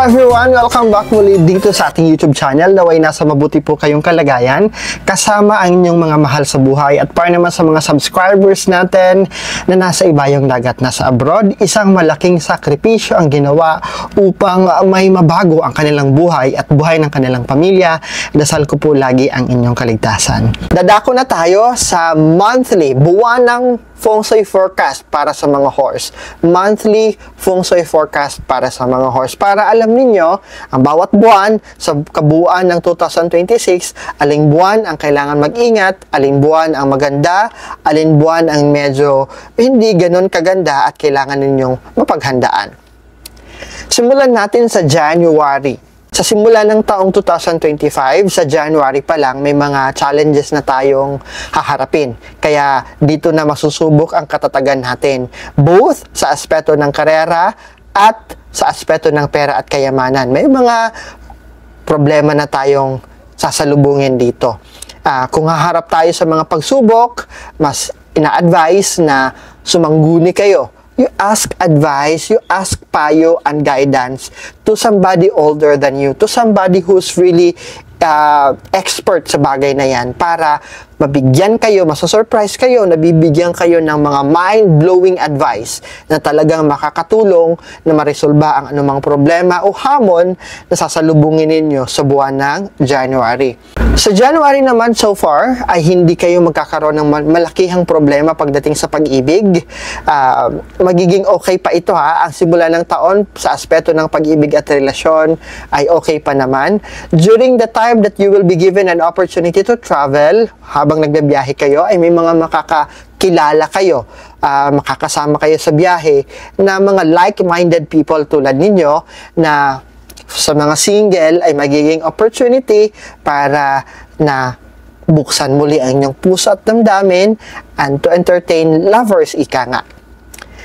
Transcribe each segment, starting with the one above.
everyone! Welcome back muli dito sa ating YouTube channel. Naway nasa mabuti po kayong kalagayan kasama ang inyong mga mahal sa buhay. At para naman sa mga subscribers natin na nasa ibayong dagat, nasa abroad, isang malaking sakripisyo ang ginawa upang may mabago ang kanilang buhay at buhay ng kanilang pamilya. Dasal ko po lagi ang inyong kaligtasan. Dadako na tayo sa monthly, buwanang Feng Shui forecast para sa mga horse. Monthly Feng Shui forecast para sa mga horse. Para alam ninyo, ang bawat buwan sa kabuuan ng 2026, aling buwan ang kailangan mag-ingat, aling buwan ang maganda, aling buwan ang medyo hindi ganun kaganda at kailangan ninyong mapaghandaan. Simulan natin sa January. Sa simula ng taong 2025, sa January pa lang, may mga challenges na tayong haharapin. Kaya dito na masusubok ang katatagan natin, both sa aspeto ng karera at sa aspeto ng pera at kayamanan. May mga problema na tayong sasalubungin dito. Kung haharap tayo sa mga pagsubok, mas ina-advise na sumangguni kayo. You ask advice, you ask payo and guidance to somebody older than you, to somebody who's really expert sa bagay na yan para mabigyan kayo, masasurprise kayo, nabibigyan kayo ng mga mind-blowing advice na talagang makakatulong na maresolba ang anumang problema o hamon na sasalubungin ninyo sa buwan ng January. Sa January naman so far ay hindi kayo magkakaroon ng malakihang problema pagdating sa pag-ibig. Magiging okay pa ito ha. Ang simula ng taon sa aspeto ng pag-ibig at relasyon ay okay pa naman. During the time that you will be given an opportunity to travel, habang nagbibiyahe kayo, ay may mga makakakilala kayo, makakasama kayo sa biyahe na mga like-minded people tulad ninyo na sa mga single ay magiging opportunity para na buksan muli ang inyong puso at damdamin and to entertain lovers, ika nga.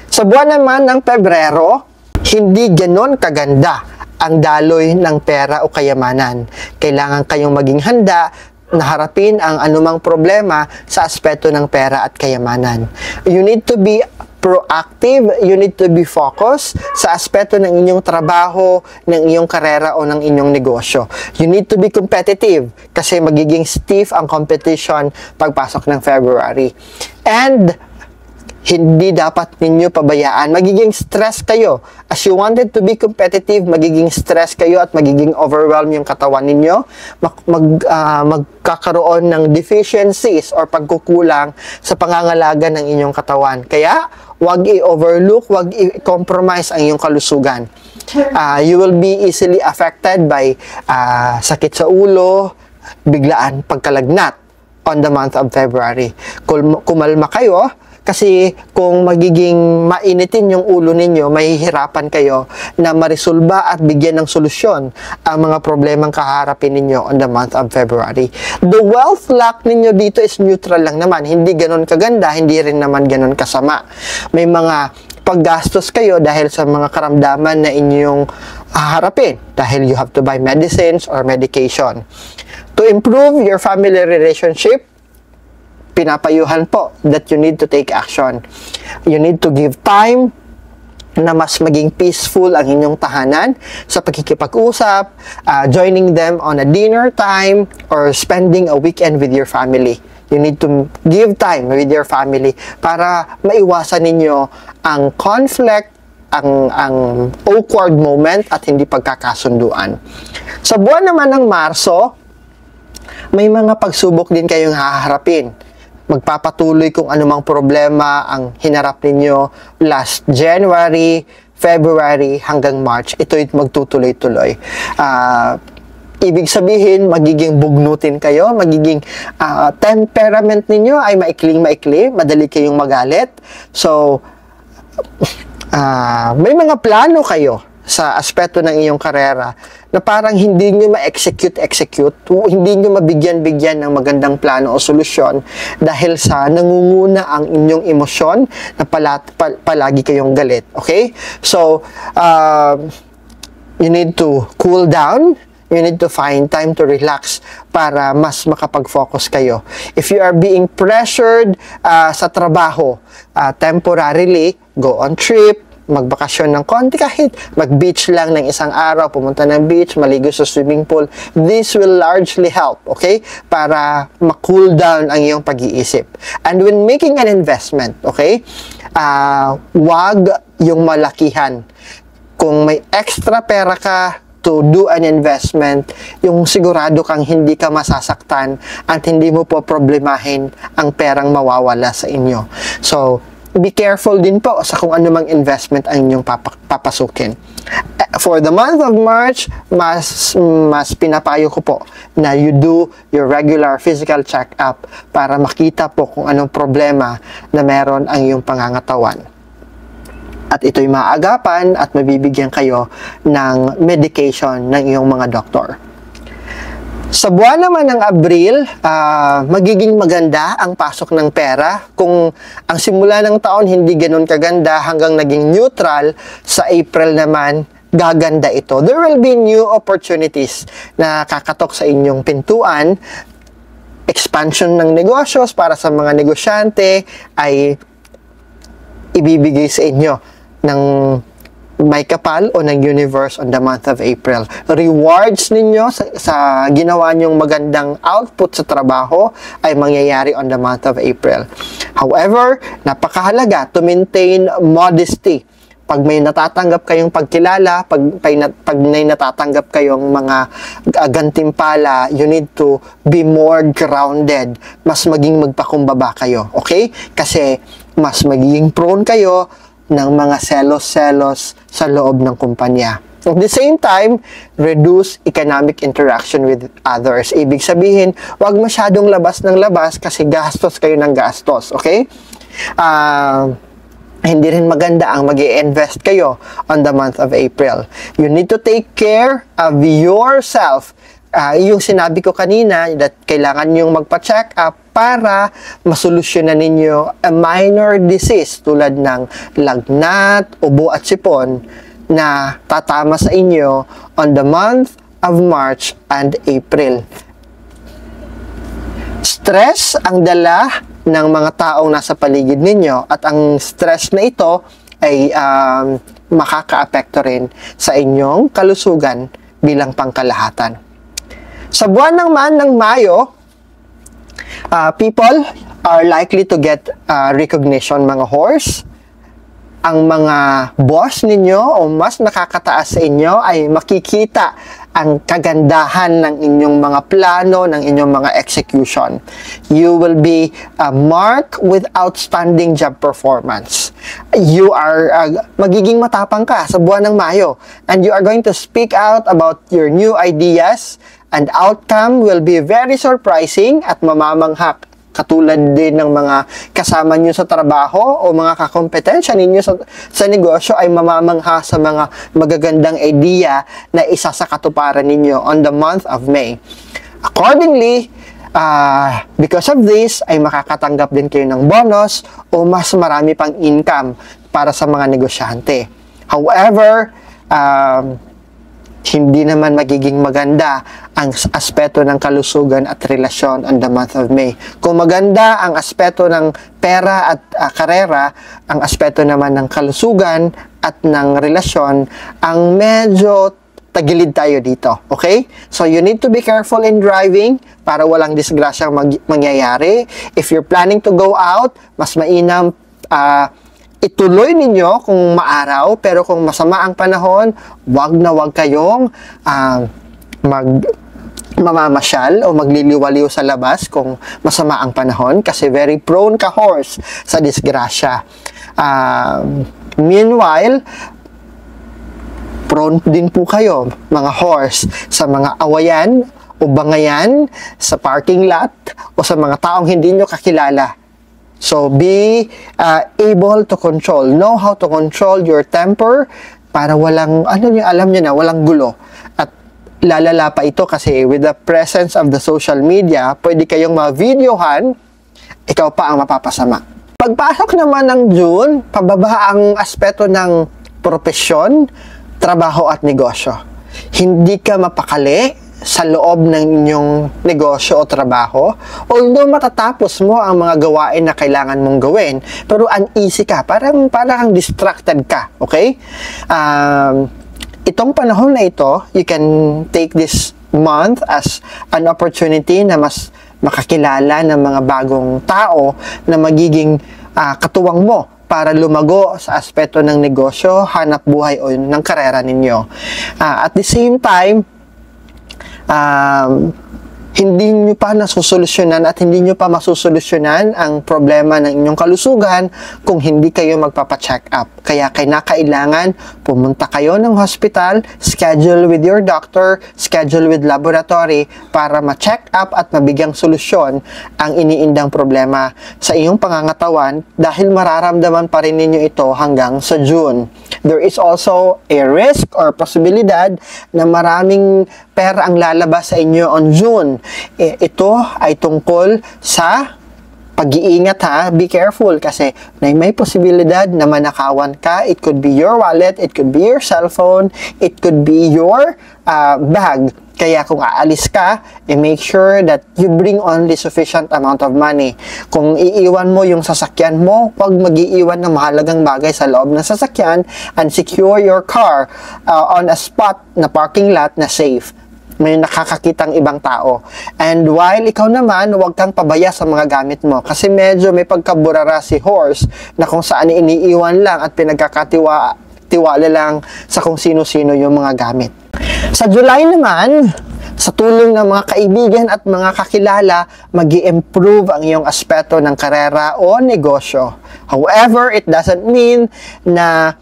Sa buwan naman ng Pebrero, hindi ganon kaganda ang daloy ng pera o kayamanan. Kailangan kayong maging handa na harapin ang anumang problema sa aspeto ng pera at kayamanan. You need to be proactive, you need to be focused sa aspeto ng inyong trabaho, ng inyong karera o ng inyong negosyo. You need to be competitive kasi magiging stiff ang competition pagpasok ng February. And hindi dapat ninyo pabayaan. Magiging stress kayo. As you wanted to be competitive, magiging stress kayo at magiging overwhelmed yung katawan ninyo. Magkakaroon ng deficiencies or pagkukulang sa pangangalaga ng inyong katawan. Kaya, wag i-overlook, wag i-compromise ang inyong kalusugan. You will be easily affected by sakit sa ulo, biglaan pagkalagnat on the month of February. Kumalma kayo, kasi kung magiging mainitin yung ulo ninyo, mahihirapan kayo na maresolba at bigyan ng solusyon ang mga problemang kaharapin ninyo on the month of February. The wealth luck ninyo dito is neutral lang naman. Hindi ganon kaganda, hindi rin naman ganon kasama. May mga paggastos kayo dahil sa mga karamdaman na inyong haharapin. Dahil you have to buy medicines or medication. To improve your family relationship, pinapayuhan po that you need to take action. You need to give time na mas maging peaceful ang inyong tahanan sa pagkikipag-usap, joining them on a dinner time, or spending a weekend with your family. You need to give time with your family para maiwasan ninyo ang conflict, ang awkward moment at hindi pagkakasunduan. Sa buwan naman ng Marso, may mga pagsubok din kayong haharapin. Magpapatuloy kung anumang problema ang hinarap ninyo last January, February hanggang March. Ito'y magtutuloy-tuloy. Ibig sabihin, magiging bugnutin kayo, magiging temperament ninyo ay maikling-maikli, madali kayong magalit. So, may mga plano kayo sa aspeto ng iyong karera na parang hindi nyo ma-execute, hindi nyo mabigyan-bigyan ng magandang plano o solusyon dahil sa nangunguna ang inyong emosyon na palagi kayong galit. Okay? So, you need to cool down. You need to find time to relax para mas makapag-focus kayo. If you are being pressured sa trabaho, temporarily, go on trip, magbakasyon ng konti, kahit mag-beach lang ng isang araw, pumunta ng beach, maligo sa swimming pool, this will largely help, okay? Para ma-cool down ang iyong pag-iisip. And when making an investment, okay, wag yung malakihan. Kung may extra pera ka to do an investment, yung sigurado kang hindi ka masasaktan at hindi mo po problemahin ang perang mawawala sa inyo. So, be careful din po sa kung ano mang investment ang inyong papasukin. For the month of March, mas pinapayo ko po na you do your regular physical check-up para makita po kung anong problema na meron ang iyong pangangatawan. At ito'y maagapan at mabibigyan kayo ng medication ng iyong mga doktor. Sa buwan naman ng Abril, magiging maganda ang pasok ng pera. Kung ang simula ng taon hindi ganun kaganda hanggang naging neutral, sa April naman, gaganda ito. There will be new opportunities na kakatok sa inyong pintuan. Expansion ng negosyo para sa mga negosyante ay ibibigay sa inyo ng may kapal o ng universe on the month of April. Rewards ninyo sa ginawa nyong magandang output sa trabaho ay mangyayari on the month of April. However, napakahalaga to maintain modesty. Pag may natatanggap kayong pagkilala, pag may natatanggap kayong mga gantimpala, you need to be more grounded. Mas maging magpakumbaba kayo, okay? Kasi mas magiging prone kayo ng mga selos-selos sa loob ng kumpanya. At the same time, reduce economic interaction with others. Ibig sabihin, wag masyadong labas ng labas kasi gastos kayo ng gastos, okay? Hindi rin maganda ang mag-i-invest kayo on the month of April. You need to take care of yourself. Yung sinabi ko kanina that kailangan nyong magpa-check up para masolusyonan ninyo a minor disease tulad ng lagnat, ubo at sipon na tatama sa inyo on the month of March and April. Stress ang dala ng mga taong nasa paligid ninyo at ang stress na ito ay makaka-apekto rin sa inyong kalusugan bilang pangkalahatan. Sa buwan ng Mayo, people are likely to get recognition, mga horse. Ang mga boss ninyo o mas nakakataas sa inyo ay makikita ang kagandahan ng inyong mga plano, ng inyong mga execution. You will be marked with outstanding job performance. You are magiging matapang ka sa buwan ng Mayo, and you are going to speak out about your new ideas, and outcome will be very surprising at mamamanghak. Katulad din ng mga kasama nyo sa trabaho o mga kakompetensya ninyo sa negosyo ay mamamangha sa mga magagandang idea na isa sa katuparan ninyo on the month of May. Accordingly, because of this, ay makakatanggap din kayo ng bonus o mas marami pang income para sa mga negosyante. However, hindi naman magiging maganda ang aspeto ng kalusugan at relasyon on the month of May. Kung maganda ang aspeto ng pera at karera, ang aspeto naman ng kalusugan at ng relasyon, ang medyo tagilid tayo dito. Okay? So, you need to be careful in driving para walang disgrasyang mangyayari. If you're planning to go out, mas mainam ituloy ninyo kung maaraw, pero kung masama ang panahon, wag na wag kayong mamamasyal o magliliwaliw sa labas kung masama ang panahon kasi very prone ka horse sa disgrasya. Meanwhile, prone din po kayo, mga horse, sa mga awayan o bangayan sa parking lot o sa mga taong hindi nyo kakilala. So, be able to control. Know how to control your temper para walang, alam nyo na, walang gulo. At lalala pa ito kasi with the presence of the social media, pwede kayong ma-videohan, ikaw pa ang mapapasama. Pagpasok naman ng June, pababa ang aspeto ng propesyon, trabaho at negosyo. Hindi ka mapakali sa loob ng inyong negosyo o trabaho. Although matatapos mo ang mga gawain na kailangan mong gawin, pero uneasy ka, parang kang distracted ka, okay? Itong panahon na ito, you can take this month as an opportunity na mas makakilala ng mga bagong tao na magiging katuwang mo para lumago sa aspeto ng negosyo, hanap buhay o ng karera ninyo. At the same time, hindi nyo pa nasusolusyonan at hindi nyo pa masusolusyonan ang problema ng inyong kalusugan kung hindi kayo magpapacheck up. Kaya kailangan pumunta kayo ng hospital, schedule with your doctor, schedule with laboratory para ma-check up at mabigyang solusyon ang iniindang problema sa iyong pangangatawan dahil mararamdaman pa rin ninyo ito hanggang sa June. There is also a risk or possibilidad na maraming pera ang lalabas sa inyo on June. Ito ay tungkol sa pag-iingat ha. Be careful kasi may posibilidad na manakawan ka. It could be your wallet, it could be your cellphone, it could be your bag. Kaya kung aalis ka, make sure that you bring only sufficient amount of money. Kung iiwan mo yung sasakyan mo, huwag mag-iiwan ng mahalagang bagay sa loob ng sasakyan and secure your car on a spot na parking lot na safe. May nakakakitang ibang tao. And while ikaw naman, huwag kang pabaya sa mga gamit mo. Kasi medyo may pagkaburara si horse na kung saan iniiwan lang at pinagkakatiwala lang sa kung sino-sino yung mga gamit. Sa July naman, sa tulong ng mga kaibigan at mga kakilala, mag-i-improve ang iyong aspeto ng karera o negosyo. However, it doesn't mean na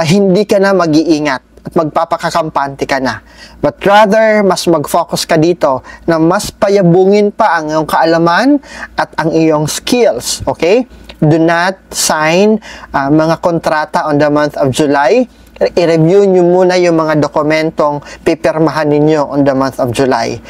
hindi ka na mag-iingat at magpapakakampante ka na. But rather, mas mag-focus ka dito na mas payabungin pa ang iyong kaalaman at ang iyong skills. Okay? Do not sign mga kontrata on the month of July. I-review nyo muna yung mga dokumentong pipirmahan ninyo on the month of July.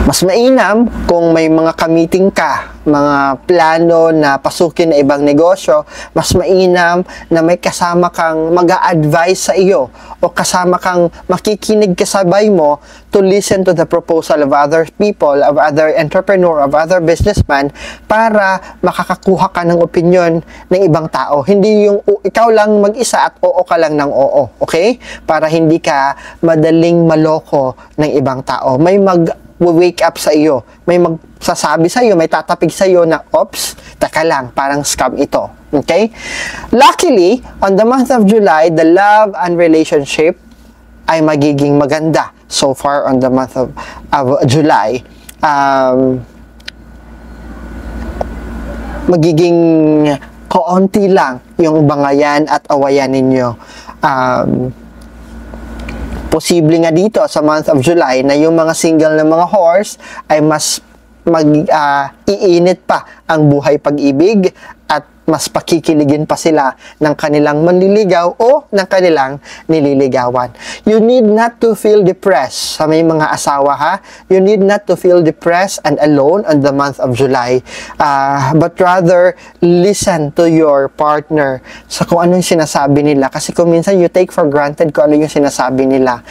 Mas mainam kung may mga ka-meeting ka, mga plano na pasukin na ibang negosyo, mas mainam na may kasama kang mag-a-advise sa iyo o kasama kang makikinig kasabay mo to listen to the proposal of other people, of other entrepreneur, of other businessman para makakakuha ka ng opinion ng ibang tao. Hindi yung ikaw lang mag-isa at oo ka lang ng oo. Okay? Para hindi ka madaling maloko ng ibang tao. May mag-wake up sa iyo. May magsasabi sa iyo, may tatapig sa iyo na, oops, taka lang, parang scam ito. Okay? Luckily, on the month of July, the love and relationship ay magiging maganda. So far on the month of July, magiging kaunti lang yung bangayan at awayan ninyo. Posible nga dito sa month of July na yung mga single na mga horse ay mas iinit pa ang buhay pag-ibig at mas pakikiligin pa sila ng kanilang manliligaw o ng kanilang nililigawan. You need not to feel depressed sa may mga asawa ha. You need not to feel depressed and alone on the month of July. But rather, listen to your partner sa kung ano yung sinasabi nila. Kasi kung minsan you take for granted kung ano yung sinasabi nila.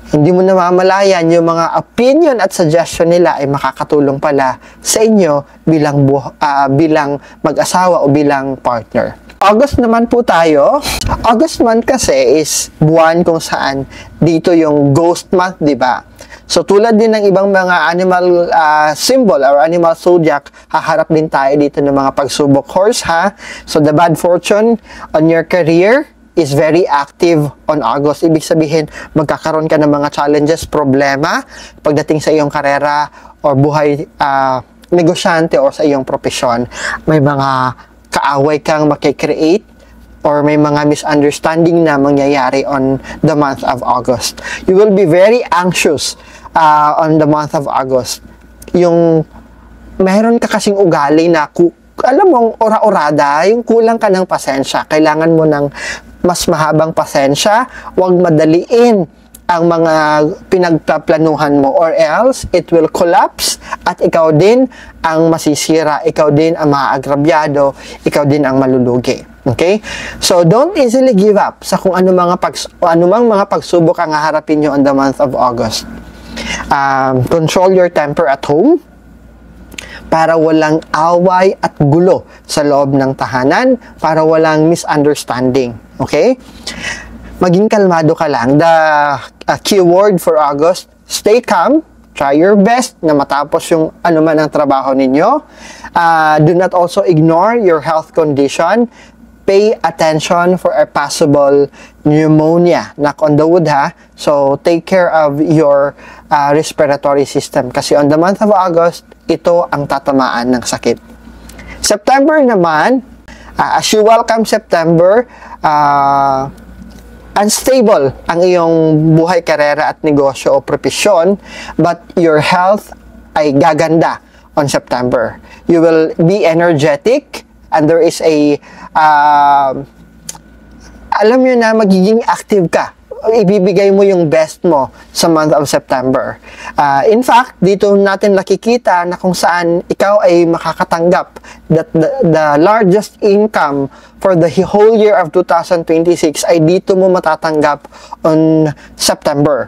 Hindi mo namamalayan yung mga opinion at suggestion nila ay makakatulong pala sa inyo bilang mag-asawa o bilang partner. August naman po tayo. August month kasi is buwan kung saan dito yung ghost month, di ba? So tulad din ng ibang mga animal symbol or animal zodiac, haharap din tayo dito ng mga pagsubok horse ha. So the bad fortune on your career is very active on August. Ibig sabihin, magkakaroon ka ng mga challenges, problema pagdating sa iyong karera or buhay negosyante o sa iyong profesyon. May mga kaaway kang makikreate or may mga misunderstanding na mangyayari on the month of August. You will be very anxious on the month of August. Yung meron ka kasing ugali na alam mong ora-orada, yung kulang ka ng pasensya. Kailangan mo ng mas mahabang pasensya, huwag madaliin ang mga pinagpaplanuhan mo or else it will collapse at ikaw din ang masisira, ikaw din ang maagrabyado, ikaw din ang malulugi. Okay? So, don't easily give up sa kung anumang mga pagsubok ang haharapin nyo on the month of August. Control your temper at home para walang away at gulo sa loob ng tahanan, para walang misunderstanding. Okay? Maging kalmado ka lang. The keyword for August, stay calm. Try your best na matapos yung anuman ang trabaho ninyo. Do not also ignore your health condition. Pay attention for a possible pneumonia. Knock on the wood, ha? So, take care of your respiratory system. Kasi on the month of August, ito ang tatamaan ng sakit. September naman, as you welcome September, unstable ang iyong buhay, karera at negosyo o profesyon, but your health ay gaganda on September. You will be energetic, and there is a alam nyo na magiging active ka. Ibibigay mo yung best mo sa month of September. In fact, dito natin nakikita na kung saan ikaw ay makakatanggap that the largest income for the whole year of 2026 ay dito mo matatanggap on September.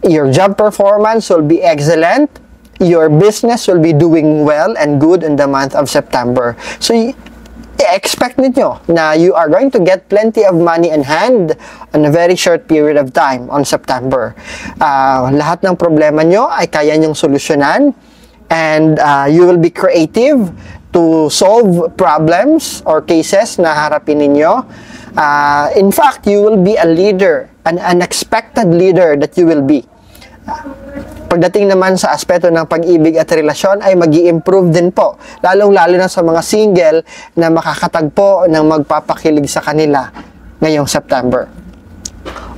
Your job performance will be excellent. Your business will be doing well and good in the month of September. So, expect ninyo na you are going to get plenty of money in hand in a very short period of time on September. Lahat ng problema nyo ay kaya nyong solusyonan, and you will be creative to solve problems or cases na harapin ninyo. In fact, you will be a leader, an unexpected leader that you will be. Pagdating naman sa aspeto ng pag-ibig at relasyon ay mag-i-improve din po, lalong-lalo na sa mga single na makakatagpo ng magpapakilig sa kanila ngayong September.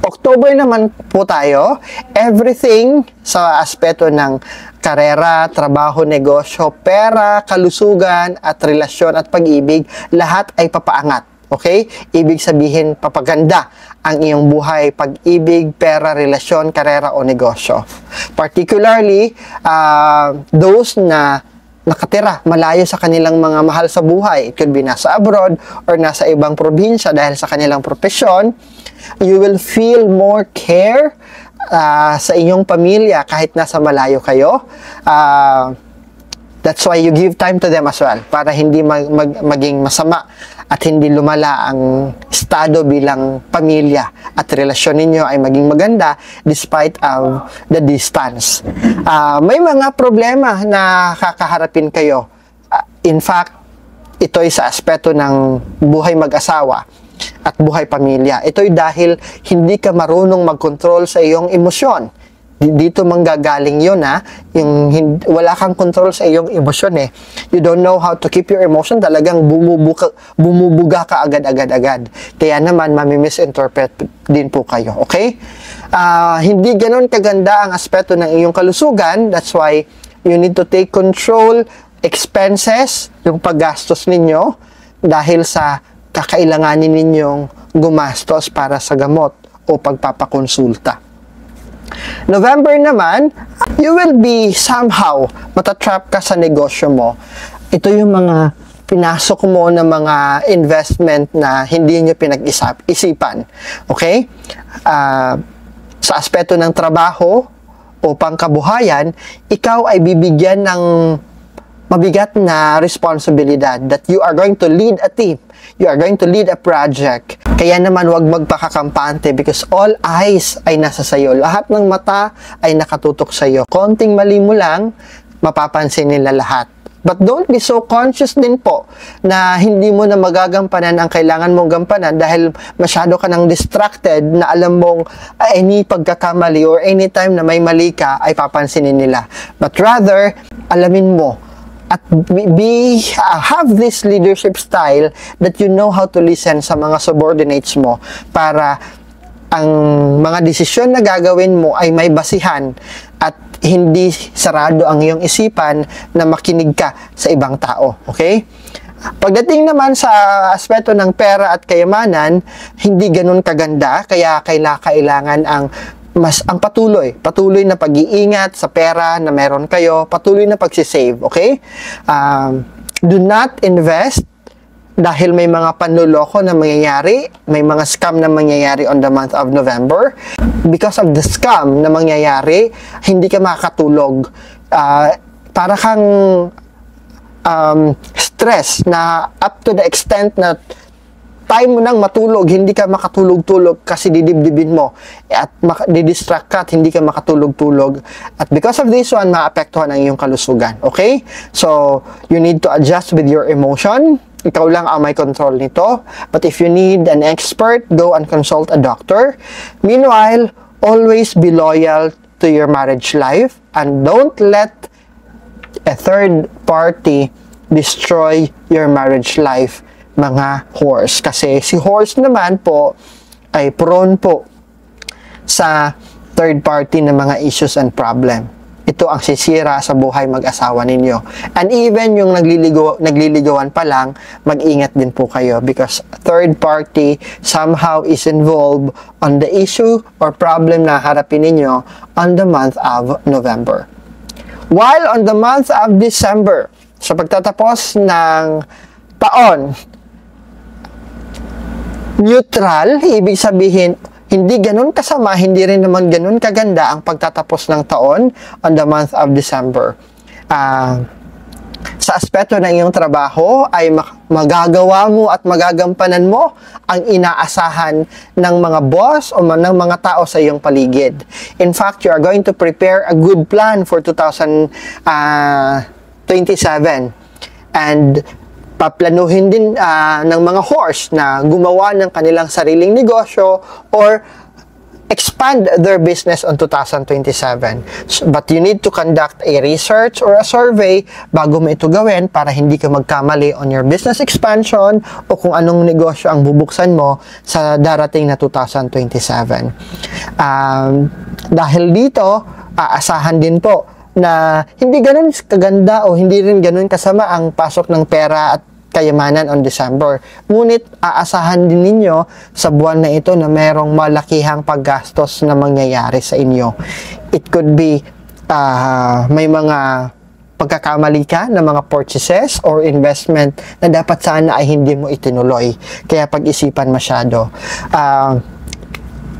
October naman po tayo, everything sa aspeto ng karera, trabaho, negosyo, pera, kalusugan at relasyon at pag-ibig, lahat ay papaangat. Okay? Ibig sabihin, papaganda ang iyong buhay, pag-ibig, pera, relasyon, karera o negosyo. Particularly, those na nakatira malayo sa kanilang mga mahal sa buhay. It could be nasa abroad or nasa ibang probinsya dahil sa kanilang profesyon. You will feel more care sa inyong pamilya kahit nasa malayo kayo. That's why you give time to them as well, para hindi maging masama at hindi lumala ang estado bilang pamilya at relasyon ninyo ay maging maganda despite of the distance. May mga problema na kakaharapin kayo. In fact, ito'y sa aspeto ng buhay mag-asawa at buhay pamilya. Ito'y dahil hindi ka marunong mag-control sa iyong emosyon. Dito manggagaling yun, yung wala kang control sa iyong emosyon You don't know how to keep your emotion, talagang bumubuga ka agad. Kaya naman, mami-misinterpret din po kayo, okay? Hindi ganon kaganda ang aspeto ng iyong kalusugan, that's why you need to take control, expenses, yung paggastos ninyo, dahil sa kakailanganin ninyong gumastos para sa gamot o pagpapakonsulta. November naman, you will be somehow matatrap ka sa negosyo mo. Ito yung mga pinasok mo na mga investment na hindi nyo pinag-isipan. Okay? Sa aspeto ng trabaho o pangkabuhayan, ikaw ay bibigyan ng mabigat na responsibilidad that you are going to lead a team. You are going to lead a project. Kaya naman wag magpakakampante because all eyes ay nasa sayo. Lahat ng mata ay nakatutok sayo. Konting mali mo lang, mapapansin nila lahat. But don't be so conscious din po na hindi mo na magagampanan ang kailangan mong gampanan dahil masyado ka nang distracted na alam mong any pagkakamali or anytime na may mali ka ay papansinin nila. But rather, alamin mo at have this leadership style that you know how to listen sa mga subordinates mo para ang mga desisyon na gagawin mo ay may basihan at hindi sarado ang iyong isipan na makinig ka sa ibang tao. Okay? Pagdating naman sa aspeto ng pera at kayamanan, hindi ganun kaganda, kaya kailangan ang patuloy na pag-iingat sa pera na meron kayo, patuloy na pagsisave, okay? Do not invest dahil may mga panluloko na mangyayari, may mga scam na mangyayari on the month of November. Because of the scam na mangyayari, hindi ka makakatulog. Para kang stress na up to the extent na time mo nang matulog, hindi ka makatulog-tulog kasi didibdibin mo at didistract ka at hindi ka makatulog-tulog. At because of this one, maapektuhan ang iyong kalusugan. Okay? So, you need to adjust with your emotion. Ikaw lang ang may control nito. But if you need an expert, go and consult a doctor. Meanwhile, always be loyal to your marriage life and don't let a third party destroy your marriage life, mga horse. Kasi si horse naman po ay prone po sa third party na mga issues and problem. Ito ang sisira sa buhay mag-asawa ninyo. And even yung nagliligawan pa lang, mag-ingat din po kayo because third party somehow is involved on the issue or problem na harapin ninyo on the month of November. While on the month of December, sa pagtatapos ng taon, neutral, ibig sabihin, hindi ganun kasama, hindi rin naman ganun kaganda ang pagtatapos ng taon on the month of December. Sa aspeto ng iyong trabaho ay magagawa mo at magagampanan mo ang inaasahan ng mga boss o ng mga tao sa iyong paligid. In fact, you are going to prepare a good plan for 2027. And paplanuhin din ng mga horse na gumawa ng kanilang sariling negosyo or expand their business on 2027. But you need to conduct a research or a survey bago mo ito gawin para hindi ka magkamali on your business expansion o kung anong negosyo ang bubuksan mo sa darating na 2027. Dahil dito, aasahan din po na hindi ganun kaganda o hindi rin ganun kasama ang pasok ng pera at kayamanan on December. Ngunit aasahan din ninyo sa buwan na ito na merong malakihang paggastos na mangyayari sa inyo. It could be may mga pagkakamali ka na mga purchases or investment na dapat sana ay hindi mo itinuloy. Kaya pag-isipan masyado.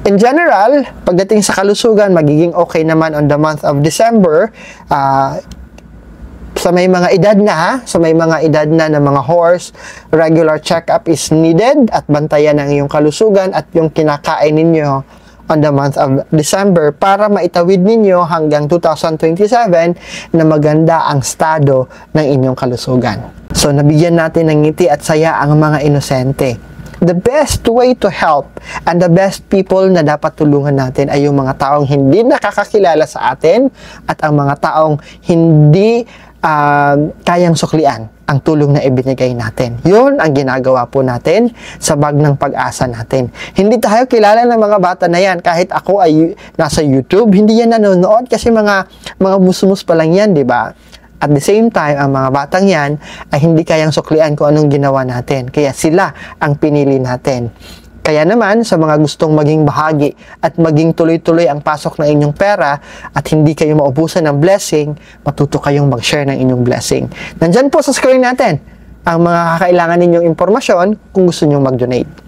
In general, pagdating sa kalusugan, magiging okay naman on the month of December. Sa may mga edad na ng mga horse, regular check-up is needed at bantayan ang iyong kalusugan at yung kinakain ninyo on the month of December para maitawid ninyo hanggang 2027 na maganda ang estado ng inyong kalusugan. So, nabigyan natin ng ngiti at saya ang mga inosente. The best way to help and the best people na dapat tulungan natin ay yung mga taong hindi nakakakilala sa atin at ang mga taong hindi kayang suklian ang tulong na ibinigay natin. Yun ang ginagawa po natin sa Bag ng Pag-asa natin. Hindi tayo kilala ng mga bata na yan. Kahit ako ay nasa YouTube, hindi yan nanonood kasi mga musmus pa lang yan, di ba? At the same time, ang mga batang yan ay hindi kayang suklian kung anong ginawa natin. Kaya sila ang pinili natin. Kaya naman, sa mga gustong maging bahagi at maging tuloy-tuloy ang pasok ng inyong pera at hindi kayo maubusan ng blessing, matuto kayong mag-share ng inyong blessing. Nandyan po sa screen natin ang mga kakailangan ninyong impormasyon kung gusto nyong mag-donate.